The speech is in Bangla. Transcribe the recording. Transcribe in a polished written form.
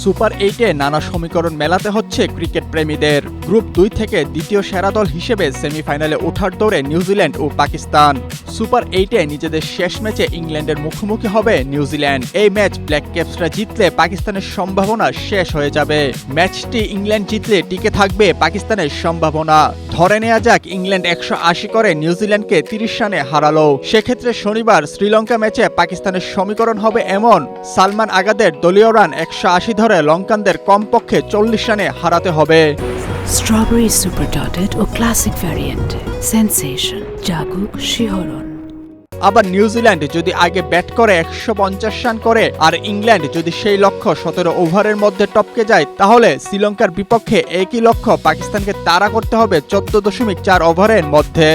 সুপার 8-এ নানা সমীকরণ মেলাতে হচ্ছে ক্রিকেট প্রেমীদের। গ্রুপ 2 থেকে দ্বিতীয় সেরা দল হিসেবে সেমিফাইনালে ওঠার দৌড়ে নিউজিল্যান্ড ও পাকিস্তান। সুপার 8-এ নিজেদের শেষ ম্যাচে ইংল্যান্ডের মুখোমুখি হবে নিউজিল্যান্ড। এই ম্যাচ ব্ল্যাক ক্যাপসরা জিতলে পাকিস্তানের সম্ভাবনা শেষ হয়ে যাবে। ম্যাচটি ইংল্যান্ড জিতলে টিকে থাকবে পাকিস্তানের সম্ভাবনা। ধরে নেওয়া যাক ইংল্যান্ড 180 করে নিউজিল্যান্ডকে 30 রানে হারালো। সেক্ষেত্রে শনিবার শ্রীলঙ্কা ম্যাচে পাকিস্তানের সমীকরণ হবে এমন: সালমান আগাদের দলীয় রান 180 ধরে লঙ্কানদের কমপক্ষে 40 রানে হারাতে হবে। স্ট্রবেরি সুপার ডটেড ও ক্লাসিক ভ্যারিয়েন্টে সেন্সেশন জাগুক শিহরণ। আবার নিউজিল্যান্ড যদি আগে ব্যাট করে 150 রান করে আর ইংল্যান্ড যদি সেই লক্ষ্য 17 ওভারের মধ্যে টপকে যায়, তাহলে শ্রীলঙ্কার বিপক্ষে একই লক্ষ্য পাকিস্তানকে তাড়া করতে হবে 14.4 ওভারের মধ্যে।